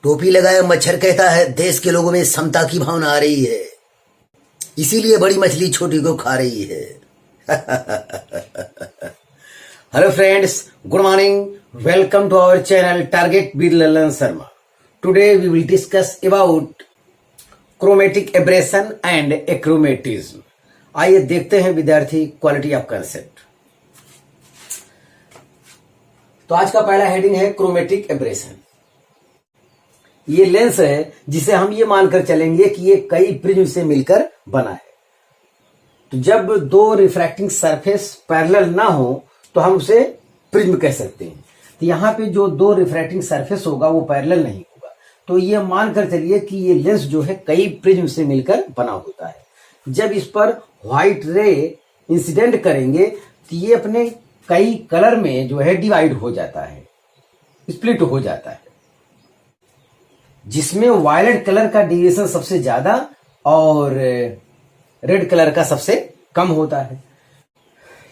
टोपी लगाए मच्छर कहता है देश के लोगों में समता की भावना आ रही है, इसीलिए बड़ी मछली छोटी को खा रही है। Hello friends, good morning, welcome to our channel target with Lalan Sharma. Today we will discuss about chromatic aberration and achromatism. आइए देखते हैं विद्यार्थी क्वालिटी ऑफ कंसेप्ट। तो आज का पहला हेडिंग है क्रोमेटिक एब्रेशन। ये लेंस है जिसे हम ये मानकर चलेंगे कि ये कई प्रिज्म से मिलकर बना है। तो जब दो रिफ्रैक्टिंग सरफेस पैरेलल ना हो तो हम उसे प्रिज्म कह सकते हैं। तो यहाँ पे जो दो रिफ्रैक्टिंग सरफेस होगा वो पैरेलल नहीं होगा, तो ये मानकर चलिए कि ये लेंस जो है कई प्रिज्म से मिलकर बना होता है। जब इस पर व्हाइट रे इंसिडेंट करेंगे तो ये अपने कई कलर में जो है डिवाइड हो जाता है, स्प्लिट हो जाता है, जिसमें वायलेट कलर का डेविएशन सबसे ज्यादा और रेड कलर का सबसे कम होता है।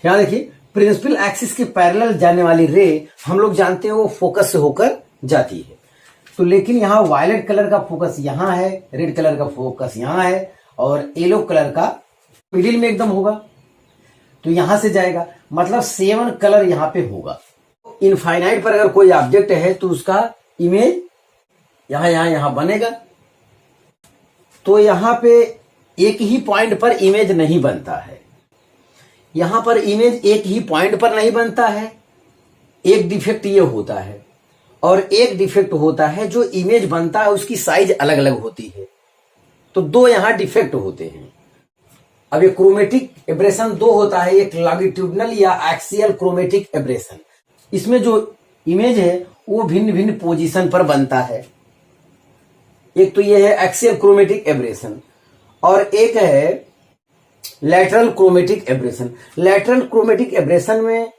यहां देखिए, प्रिंसिपल एक्सिस के पैरेलल जाने वाली रे हम लोग जानते हैं वो फोकस से होकर जाती है। तो लेकिन यहाँ वायलेट कलर का फोकस यहाँ है, रेड कलर का फोकस यहाँ है और येलो कलर का मिडिल में एकदम होगा, तो यहां से जाएगा, मतलब 7 कलर यहाँ पे होगा। इनफाइनाइट पर अगर कोई ऑब्जेक्ट है तो उसका इमेज यहां बनेगा। तो यहां पे एक ही पॉइंट पर इमेज नहीं बनता है, यहां पर इमेज एक ही पॉइंट पर नहीं बनता है। एक डिफेक्ट ये होता है और एक डिफेक्ट होता है जो इमेज बनता है उसकी साइज अलग अलग होती है। तो दो यहां डिफेक्ट होते हैं। अब ये क्रोमेटिक एब्रेशन दो होता है, एक लॉन्गिट्यूडनल या एक्सियल क्रोमेटिक एब्रेशन। इसमें जो इमेज है वो भिन्न भिन्न पोजीशन पर बनता है। एक तो ये है एक्सियल क्रोमेटिक एब्रेशन और एक है lateral chromatic abrasion. Lateral chromatic abrasion में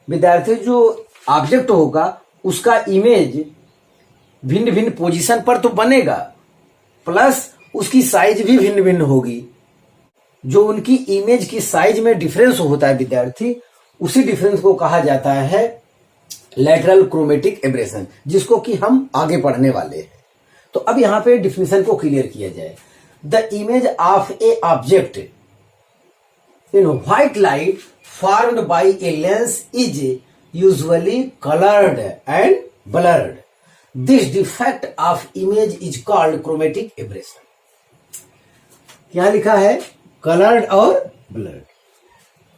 विद्यार्थी जो ऑब्जेक्ट होगा उसका इमेज भिन्न भिन्न पोजीशन पर तो बनेगा, प्लस उसकी साइज भी भिन्न भिन्न होगी। जो उनकी इमेज की साइज में डिफरेंस होता है विद्यार्थी, उसी डिफरेंस को कहा जाता है लैटरल क्रोमेटिक एब्रेशन, जिसको कि हम आगे पढ़ने वाले हैं। तो अब यहां पे डिफिनेशन को क्लियर किया जाए। The image of A object in white light formed by a lens is usually coloured and blurred. This defect of image is called chromatic aberration. यहां लिखा है कलर्ड और ब्लर्ड,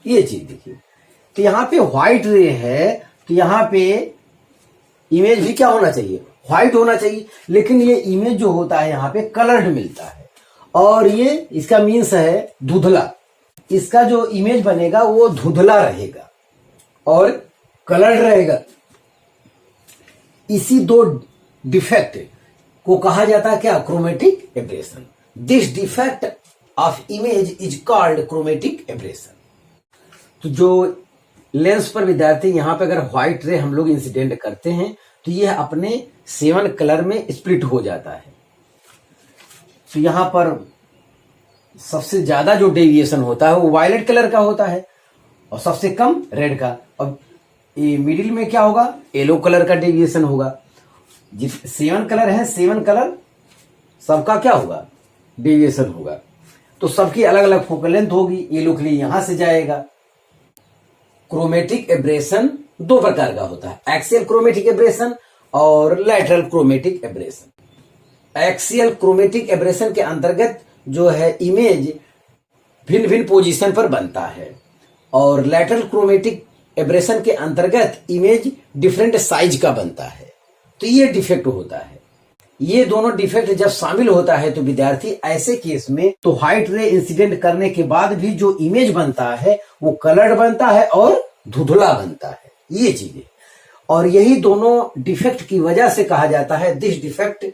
ये चीज देखिए। तो यहां पे व्हाइट रे है तो यहां पे इमेज भी क्या होना चाहिए, व्हाइट होना चाहिए, लेकिन ये इमेज जो होता है यहाँ पे कलर्ड मिलता है और ये इसका मीन्स है धुंधला। इसका जो इमेज बनेगा वो धुंधला रहेगा और कलर्ड रहेगा। इसी दो डिफेक्ट को कहा जाता है क्या, chromatic aberration. This defect of image is called chromatic aberration. तो जो लेंस पर विद्यार्थी यहाँ पे अगर व्हाइट रे हम लोग इंसिडेंट करते हैं तो यह अपने 7 कलर में स्प्लिट हो जाता है। तो यहां पर सबसे ज्यादा जो डेविएशन होता है वो वायलेट कलर का होता है और सबसे कम रेड का। और ये मिडिल में क्या होगा, येलो कलर का डेविएशन होगा। जिस 7 कलर है, 7 कलर सबका क्या होगा, डेविएशन होगा। तो सबकी अलग अलग फोकल लेंथ होगी। येलो के लिए यहां से जाएगा। क्रोमेटिक एब्रेशन दो प्रकार का होता है, एक्सियल क्रोमेटिक एब्रेशन और lateral chromatic abrasion. Axial chromatic aberration के अंतर्गत जो है इमेज भिन्न भिन्न पोजीशन पर बनता है और लैटरल क्रोमेटिक एब्रेशन के अंतर्गत इमेज डिफरेंट साइज का बनता है। तो ये डिफेक्ट होता है। ये दोनों डिफेक्ट जब शामिल होता है तो विद्यार्थी ऐसे केस में तो व्हाइट रे इंसिडेंट करने के बाद भी जो इमेज बनता है वो कलर्ड बनता है और धुंधला बनता है, ये चीजें। और यही दोनों डिफेक्ट की वजह से कहा जाता है this defect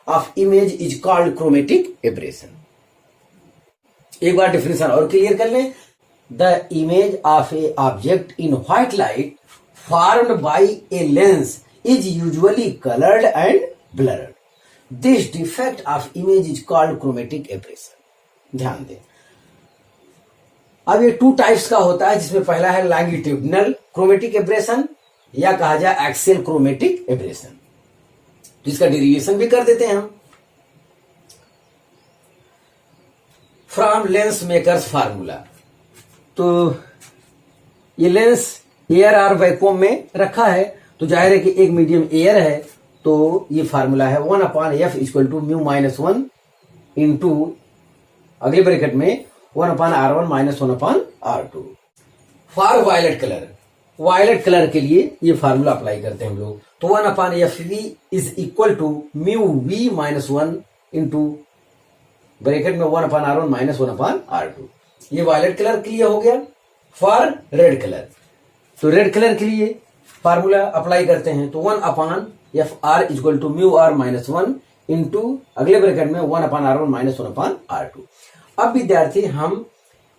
of image is called chromatic aberration. एक बार डिफिनेशन और क्लियर कर लें। The image of A object in white light formed by a lens is usually coloured and blurred. This defect of image is called chromatic aberration. ध्यान दें, अब ये 2 types का होता है, जिसमें पहला है लॉन्गिट्यूडनल क्रोमेटिक एब्रेशन या कहा जाए एक्सियल क्रोमेटिक एब्रेशन। तो इसका डेरिवेशन भी कर देते हैं हम। फ्रॉम लेंस मेकर्स फार्मूला, तो ये लेंस एयर और वैक्यूम में रखा है, तो जाहिर है कि एक मीडियम एयर है, तो ये फार्मूला है 1/f equal to mu -1 into अगले ब्रैकेट में 1/r1 - 1/r2। For violet colour के लिए ये फार्मूला अप्लाई करते हैं हम लोग, तो 1/fv is equal to mu v -1 into bracket में 1/r1 - 1/r2। ये वायलेट कलर के लिए हो गया। फॉर रेड कलर, तो रेड कलर के लिए फार्मूला अप्लाई करते हैं, तो 1/fr equal to mu r -1 into अगले ब्रैकेट में 1/r1 - 1/r2। अब विद्यार्थी हम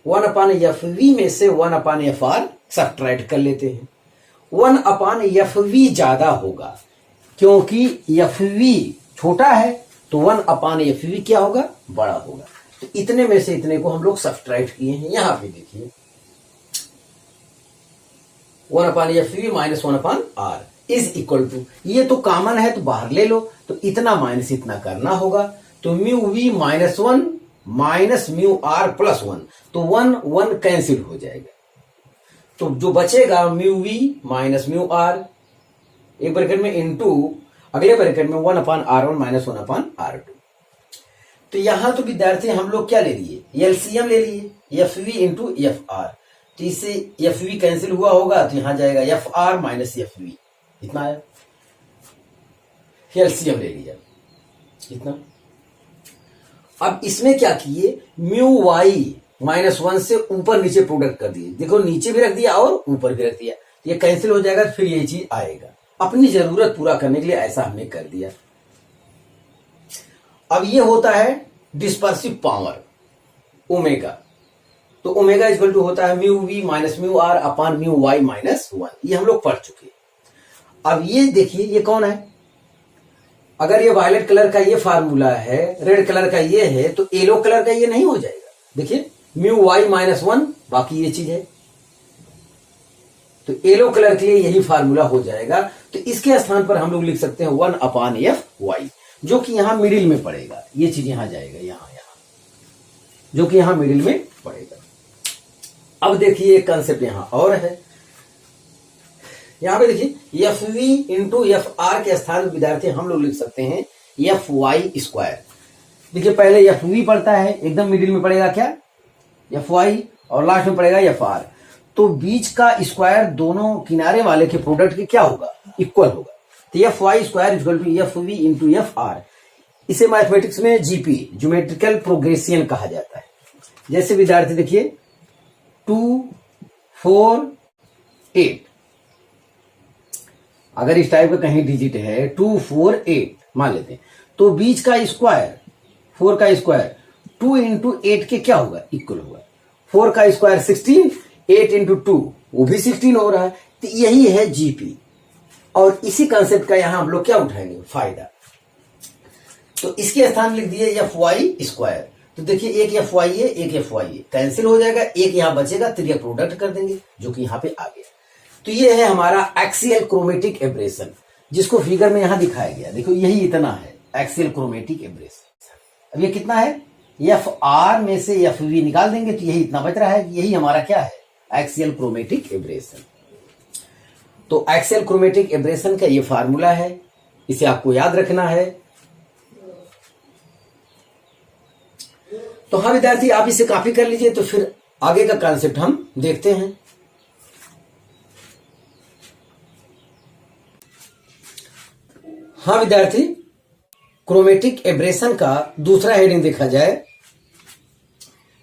1/fv में से 1/fr सब्ट्रैक्ट कर लेते हैं। 1/fv ज्यादा होगा क्योंकि fv छोटा है, तो 1/fv क्या होगा, बड़ा होगा। तो इतने में से इतने को हम लोग सब्ट्रैक्ट किए हैं। यहां पे देखिए 1/fv - 1/r is equal to, ये तो कॉमन है तो बाहर ले लो, तो इतना माइनस इतना करना होगा, तो mu v -1 minus mu r + 1, तो 1 कैंसिल हो जाएगा, तो जो बचेगा mu v minus mu r एक ब्रैकेट में इंटू अगले ब्रैकेट में 1/r1 - 1/r2। तो यहां तो विद्यार्थी हम लोग क्या ले लिए, एलसीएम ले लिए, fv इंटू fr, तो इससे fv कैंसिल हुआ होगा, तो यहां जाएगा fr माइनस fv, इतना आया, एलसीएम ले लिया इतना। अब इसमें क्या किए, म्यू y -1 से ऊपर नीचे प्रोडक्ट कर दिए, देखो नीचे भी रख दिया और ऊपर भी रख दिया, ये कैंसिल हो जाएगा, फिर ये चीज आएगा। अपनी जरूरत पूरा करने के लिए ऐसा हमने कर दिया। अब ये होता है डिस्पर्सिव पावर ओमेगा, तो ओमेगा इक्वल टू होता है mu v minus mu r upon mu y -1, ये हम लोग पढ़ चुके। अब ये देखिए ये कौन है, अगर ये वायलेट कलर का ये फार्मूला है, रेड कलर का ये है, तो येलो कलर का ये नहीं हो जाएगा। देखिए म्यू y -1 बाकी ये चीज है, तो येलो कलर के लिए यही फार्मूला हो जाएगा। तो इसके स्थान पर हम लोग लिख सकते हैं 1/fy, जो कि यहां मिडिल में पड़ेगा, ये चीज यहां जाएगा, यहां जो कि यहां मिडिल में पड़ेगा। अब देखिए एक कंसेप्ट यहां और है, यहां पे देखिए fv इंटू fr के स्थान पर विद्यार्थी हम लोग लिख सकते हैं fy²। देखिए पहले fv पड़ता है, एकदम मिडिल में पड़ेगा क्या, fy, और लास्ट में पड़ेगा fr, तो बीच का स्क्वायर दोनों किनारे वाले के प्रोडक्ट के क्या होगा, इक्वल होगा, तो fy² equal to fv into fr। इसे मैथमेटिक्स में जीपी, ज्योमेट्रिकल प्रोग्रेशन कहा जाता है। जैसे विद्यार्थी देखिए 2 4 8, अगर इस टाइप का कहीं डिजिट है 2 4 8 मान लेते हैं, तो बीच का स्क्वायर 4 का स्क्वायर 2 इंटू 8 के क्या होगा, इक्वल होगा। 4 का स्क्वायर 16, 8 इंटू 2 वो भी 16 हो रहा है, तो यही है जीपी। और इसी कंसेप्ट का यहां हम लोग क्या उठाएंगे, फायदा। तो इसके स्थान लिख दिए fy², तो देखिए एक fy है एक fy है, कैंसिल हो जाएगा, एक यहां बचेगा, तो ये प्रोडक्ट कर देंगे जो कि यहां पे आ गया। तो ये है हमारा एक्सियल क्रोमेटिक एब्रेशन, जिसको फिगर में यहां दिखाया गया। देखो यही इतना है एक्सियल क्रोमेटिक एब्रेशन। अब ये कितना है, fr में से fv निकाल देंगे, तो यही इतना बच रहा है, यही हमारा क्या है, एक्सियल क्रोमेटिक एब्रेशन। तो एक्सियल क्रोमेटिक एब्रेशन का ये फार्मूला है, इसे आपको याद रखना है। तो हाँ विद्यार्थी आप इसे कॉपी कर लीजिए, तो फिर आगे का कॉन्सेप्ट हम देखते हैं। हाँ विद्यार्थी, क्रोमेटिक एब्रेशन का दूसरा हेडिंग देखा जाए,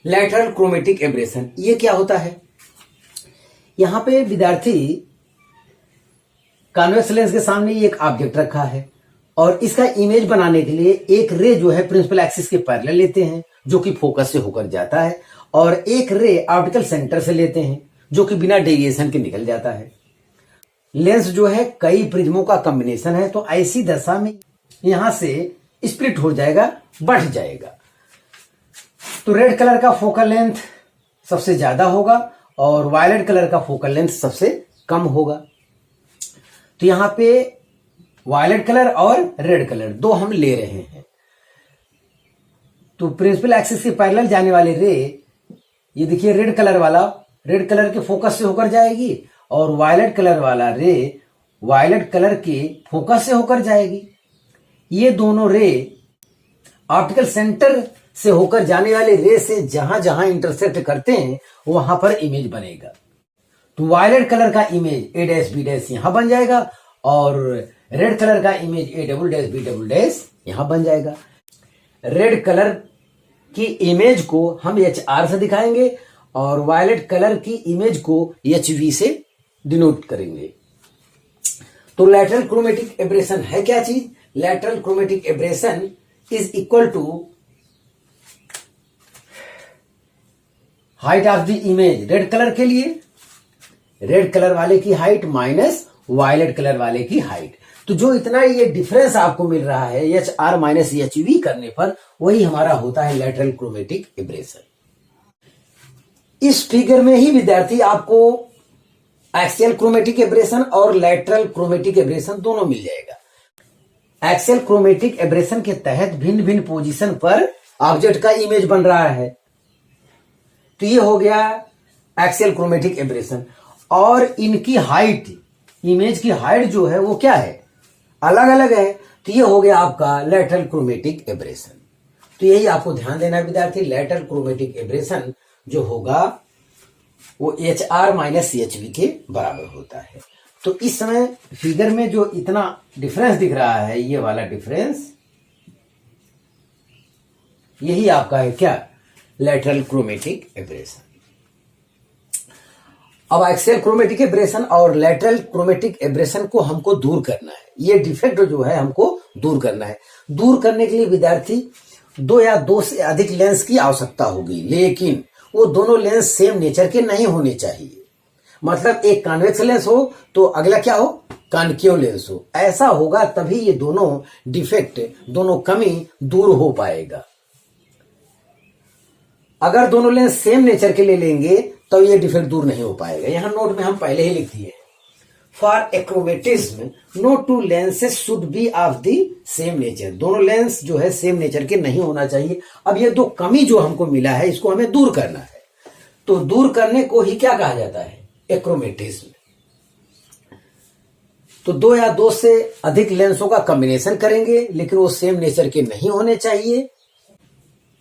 लैटरल क्रोमेटिक एब्रेशन। ये क्या होता है, यहां पे विद्यार्थी कॉन्वेक्स लेंस के सामने एक ऑब्जेक्ट रखा है, और इसका इमेज बनाने के लिए एक रे जो है प्रिंसिपल एक्सिस के पैरेलल लेते हैं, जो कि फोकस से होकर जाता है, और एक रे ऑप्टिकल सेंटर से लेते हैं, जो कि बिना डेविएशन के निकल जाता है। लेंस जो है कई प्रिज्मों का कॉम्बिनेशन है, तो ऐसी दशा में यहां से स्प्लिट हो जाएगा, बढ़ जाएगा। तो रेड कलर का फोकल लेंथ सबसे ज्यादा होगा और वायलेट कलर का फोकल लेंथ सबसे कम होगा। तो यहां पे वायलेट कलर और रेड कलर दो हम ले रहे हैं। तो प्रिंसिपल एक्सिस के पैरेलल जाने वाली रे, ये देखिए रेड कलर वाला रेड कलर के फोकस से होकर जाएगी और वायलेट कलर वाला रे वायलेट कलर के फोकस से होकर जाएगी। ये दोनों रे ऑप्टिकल सेंटर से होकर जाने वाले रे से जहां जहां इंटरसेक्ट करते हैं वहां पर इमेज बनेगा। तो वायलेट कलर का image A dash B dash यहां बन जाएगा और रेड कलर का image A double dash B double dash यहां बन जाएगा। रेड कलर की इमेज को हम HR से दिखाएंगे और वायलेट कलर की इमेज को HV से डिनोट करेंगे। तो लैटरल क्रोमेटिक एब्रेशन है क्या चीज? Lateral chromatic aberration is equal to height of the image. Red colour के लिए रेड कलर वाले की हाइट माइनस वायलेट कलर वाले की हाइट। तो जो इतना ये डिफरेंस आपको मिल रहा है HR माइनस HV करने पर, वही हमारा होता है लैटरल क्रोमेटिक एब्रेशन। इस फिगर में ही विद्यार्थी आपको एक्सियल क्रोमेटिक एब्रेशन और लैटरल क्रोमेटिक एब्रेशन दोनों मिल जाएगा। एक्सियल क्रोमेटिक एब्रेशन के तहत भिन्न भिन्न पोजीशन पर ऑब्जेक्ट का इमेज बन रहा है। तो ये हो गया एक्सियल क्रोमेटिक एब्रेशन। और इनकी हाइट, इमेज की हाइट जो है वो क्या है? अलग अलग है। तो ये हो गया आपका लैटरल क्रोमेटिक एब्रेशन। तो यही आपको ध्यान देना है विद्यार्थी, लैटरल क्रोमेटिक एब्रेशन जो होगा वो HR माइनस HV के बराबर होता है। तो इस समय फिगर में जो इतना डिफरेंस दिख रहा है, ये वाला डिफरेंस, यही आपका है क्या? Lateral chromatic abrasion. अब एक्सियल क्रोमेटिक एब्रेशन और लैटरल क्रोमेटिक एब्रेशन को हमको दूर करना है। ये डिफेक्ट जो है हमको दूर करना है। दूर करने के लिए विद्यार्थी दो या दो से अधिक लेंस की आवश्यकता होगी, लेकिन वो दोनों लेंस सेम नेचर के नहीं होने चाहिए। मतलब एक कॉन्वेक्स लेंस हो तो अगला क्या हो? कॉन्केव लेंस हो। ऐसा होगा तभी ये दोनों डिफेक्ट, दोनों कमी दूर हो पाएगा। अगर दोनों लेंस सेम नेचर के ले लेंगे तो ये डिफेक्ट दूर नहीं हो पाएगा। यहां नोट में हम पहले ही लिख दिए, for achromatism no two lenses should be of the same nature. दोनों लेंस जो है सेम नेचर के नहीं होना चाहिए। अब ये दो कमी जो हमको मिला है इसको हमें दूर करना है। तो दूर करने को ही क्या कहा जाता है? एक्रोमेटिज्म। तो दो या दो से अधिक लेंसों का कॉम्बिनेशन करेंगे, लेकिन वो सेम नेचर के नहीं होने चाहिए।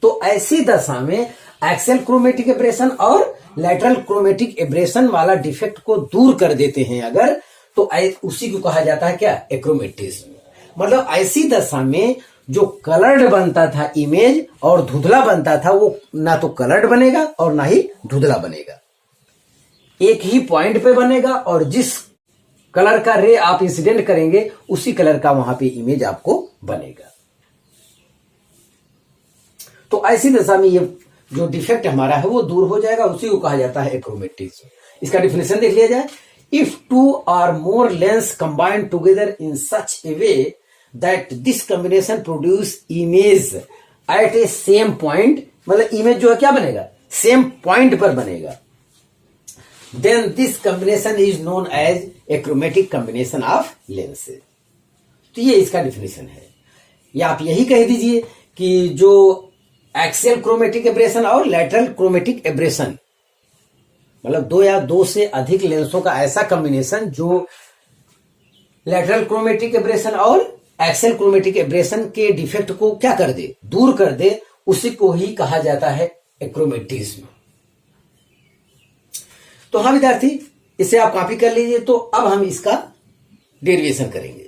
तो ऐसी दशा में एक्सियल क्रोमेटिक एब्रेशन और लैटरल क्रोमेटिक एब्रेशन वाला डिफेक्ट को दूर कर देते हैं अगर, तो उसी को कहा जाता है क्या? एक्रोमेटिज्म। मतलब ऐसी दशा में जो कलर्ड बनता था इमेज और धुंधला बनता था, वो ना तो कलर्ड बनेगा और ना ही धुंधला बनेगा। एक ही पॉइंट पे बनेगा और जिस कलर का रे आप इंसिडेंट करेंगे उसी कलर का वहां पे इमेज आपको बनेगा। तो ऐसी दशा में ये जो डिफेक्ट हमारा है वो दूर हो जाएगा, उसी को कहा जाता है एक्रोमेटिज्म। इसका डिफिनेशन देख लिया जाए, if two or more lens combine together in such a way that this combination produce image at a same point, मतलब इमेज जो है क्या बनेगा? सेम पॉइंट पर बनेगा, then this combination is known as achromatic combination of lenses. तो ये इसका डिफिनेशन है। या आप यही कह दीजिए कि जो एक्सियल क्रोमेटिक एब्रेशन और लैटरल क्रोमेटिक एब्रेशन, मतलब दो या दो से अधिक लेंसों का ऐसा कॉम्बिनेशन जो लैटरल क्रोमेटिक एब्रेशन और एक्सियल क्रोमेटिक एब्रेशन के डिफेक्ट को क्या कर दे? दूर कर दे, उसी को ही कहा जाता है एक्रोमेटिज्म। तो हाँ विद्यार्थी, इसे आप कॉपी कर लीजिए। तो अब हम इसका डेरिवेशन करेंगे।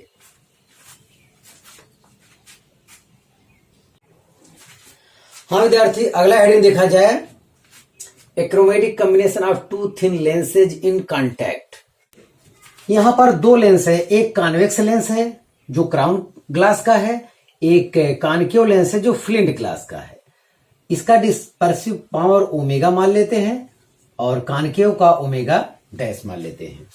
हाँ विद्यार्थी, अगला हेडिंग देखा जाए, achromatic combination of two thin lenses in contact. यहां पर दो लेंस है, एक कॉन्वेक्स लेंस है जो क्राउन ग्लास का है, एक कॉनकेव लेंस है जो फ्लिंट ग्लास का है। इसका डिस्पर्सिव पावर ओमेगा मान लेते हैं और कॉनकेव का ओमेगा डैश मान लेते हैं।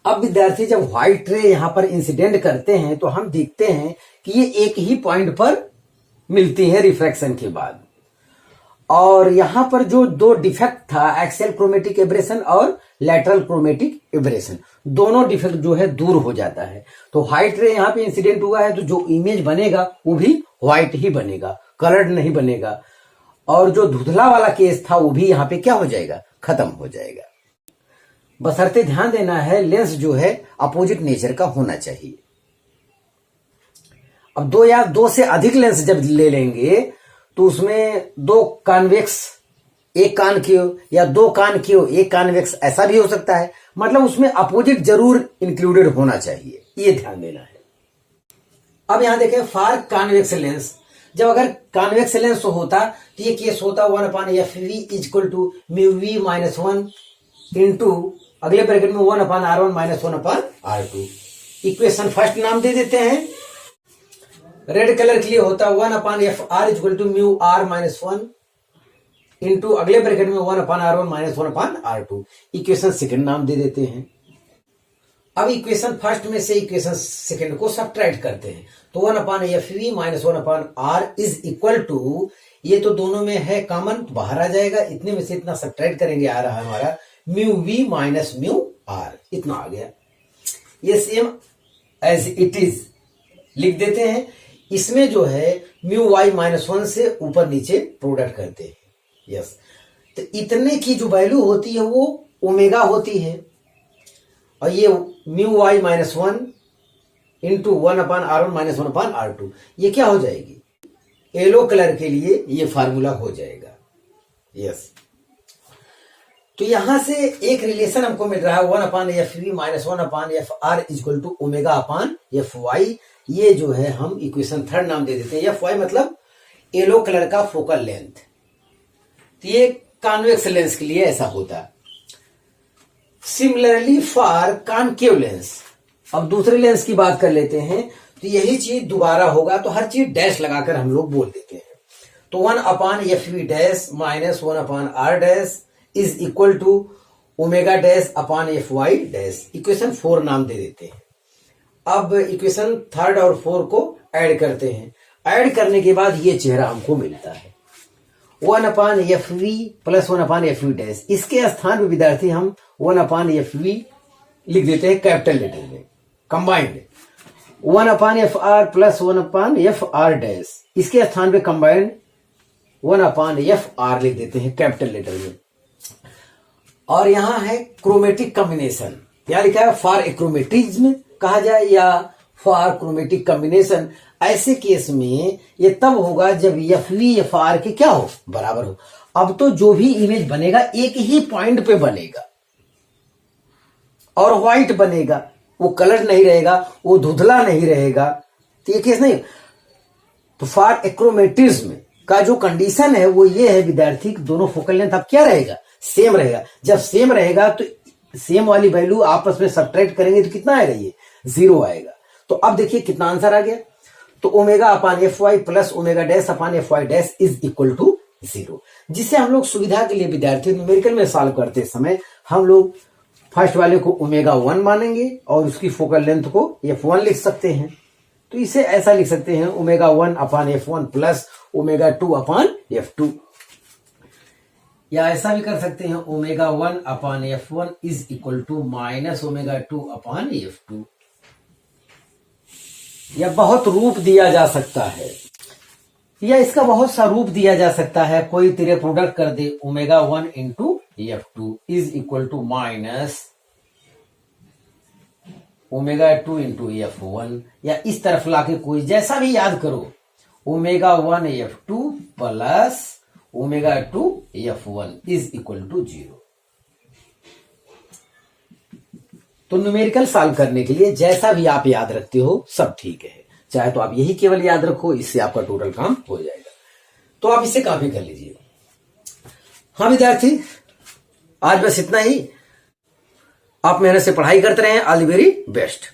अब विद्यार्थी जब व्हाइट रे यहां पर इंसिडेंट करते हैं तो हम देखते हैं कि ये एक ही पॉइंट पर मिलती है रिफ्रैक्शन के बाद। और यहां पर जो दो डिफेक्ट था एक्सियल क्रोमेटिक एब्रेशन और लैटरल क्रोमेटिक एब्रेशन, दोनों डिफेक्ट जो है दूर हो जाता है। तो व्हाइट रे यहाँ पे इंसिडेंट हुआ है तो जो इमेज बनेगा वो भी व्हाइट ही बनेगा, कलर्ड नहीं बनेगा। और जो धुंधला वाला केस था वो भी यहाँ पे क्या हो जाएगा, खत्म हो जाएगा। बशर्ते ध्यान देना है लेंस जो है अपोजिट नेचर का होना चाहिए। अब दो या दो से अधिक लेंस जब ले लेंगे तो उसमें दो कॉन्वेक्स एक कान की हो या दो कान की हो एक कॉन्वेक्स, ऐसा भी हो सकता है। मतलब उसमें अपोजिट जरूर इंक्लूडेड होना चाहिए, ये ध्यान देना है। अब यहां देखें फॉर कॉन्वेक्स लेंस, जब अगर कॉन्वेक्स लेंस होता तो ये केस होता 1/fv equal to mu v minus 1 into अगले ब्रैकेट में 1/r1 minus 1/r2। Equation first नाम दे देते हैं। रेड कलर के लिए होता 1/fr equal to mu r minus 1 into अगले ब्रैकेट में 1/r1 minus 1/r2। Equation second नाम दे देते हैं। अब इक्वेशन फर्स्ट में से इक्वेशन सेकंड को सब्ट्रैक्ट करते हैं तो 1/fv minus 1/r is equal to, ये तो दोनों में है कॉमन तो बाहर आ जाएगा, इतने में से इतना सब्ट्रैक्ट करेंगे, आ रहा है हमारा mu v minus mu r, इतना आ गया। ये सेम एज इट इज लिख देते हैं। इसमें जो है म्यू वाई माइनस 1 से ऊपर नीचे प्रोडक्ट करते हैं। यस, तो इतने की जो वैल्यू होती है वो ओमेगा होती है और ये mu y minus 1 into 1/r1 minus 1/r2 ये क्या हो जाएगी, येलो कलर के लिए ये फार्मूला हो जाएगा। यस, तो यहां से एक रिलेशन हमको मिल रहा है 1/fv minus 1/fr equal to omega upon fy। ये जो है हम इक्वेशन थर्ड नाम दे देते हैं। fy मतलब येलो कलर का फोकल लेंथ। तो ये कॉन्वेक्स लेंस के लिए ऐसा होता है। सिमिलरली फॉर कॉनकेव लेंस, अब दूसरे लेंस की बात कर लेते हैं तो यही चीज दोबारा होगा, तो हर चीज डैश लगाकर हम लोग बोल देते हैं। तो 1/fv dash minus 1/r dash is equal to omega dash upon fy dash. Equation 4 नाम दे देते हैं। अब इक्वेशन थर्ड और 4 को ऐड करते हैं। ऐड करने के बाद ये चेहरा हमको मिलता है 1/fv प्लस 1/fv डैश। इसके स्थान पे विद्यार्थी हम 1/fv लिख देते हैं कैपिटल लेटर में combined, 1/fr plus 1/fr dash. इसके स्थान पे कंबाइंड 1/fr लिख देते हैं कैपिटल लेटर में। और यहां है क्रोमेटिक कॉम्बिनेशन, यहां लिखा है फॉर एक्रोमेटिज्म कहा जाए या फॉर क्रोमेटिक कॉम्बिनेशन। ऐसे केस में ये तब होगा जब fv fr के क्या हो, बराबर हो। अब तो जो भी इमेज बनेगा एक ही पॉइंट पे बनेगा और व्हाइट बनेगा, वो कलर नहीं रहेगा, वो धुंधला नहीं रहेगा। तो ये केस नहीं। तो फॉर एक्रोमेटिज्म का जो कंडीशन है वो ये है विद्यार्थी, दोनों फोकल लेंथ अब क्या रहेगा, सेम रहेगा। जब सेम रहेगा तो सेम वाली वैल्यू आपस में सब्ट्रैक्ट करेंगे तो कितना आएगा, ये 0 आएगा। तो अब देखिए कितना आंसर आ गया। तो omega upon fy plus omega dash upon fy dash is equal to 0, जिसे हम लोग सुविधा के लिए विद्यार्थी न्यूमेरिकल में सॉल्व करते समय हम लोग फर्स्ट वाले को ओमेगा 1 मानेंगे और उसकी फोकल लेंथ को f1 लिख सकते हैं। तो इसे ऐसा लिख सकते हैं omega 1 upon f1 plus omega 2 upon f2, या ऐसा भी कर सकते हैं omega 1 upon f1 is equal to minus omega 2 upon f2। यह बहुत रूप दिया जा सकता है, या इसका बहुत सा रूप दिया जा सकता है। कोई तेरे प्रोडक्ट कर दे omega 1 into f2 is equal to minus omega 2 into f1, या इस तरफ लाके कोई जैसा भी याद करो omega 1 f2 plus omega 2 f1 is equal to 0। तो न्यूमेरिकल सॉल्व करने के लिए जैसा भी आप याद रखते हो सब ठीक है, चाहे तो आप यही केवल याद रखो, इससे आपका टोटल काम हो जाएगा। तो आप इसे कॉपी कर लीजिए। हाँ विद्यार्थी, आज बस इतना ही। आप मेहनत से पढ़ाई करते रहें। All the very best.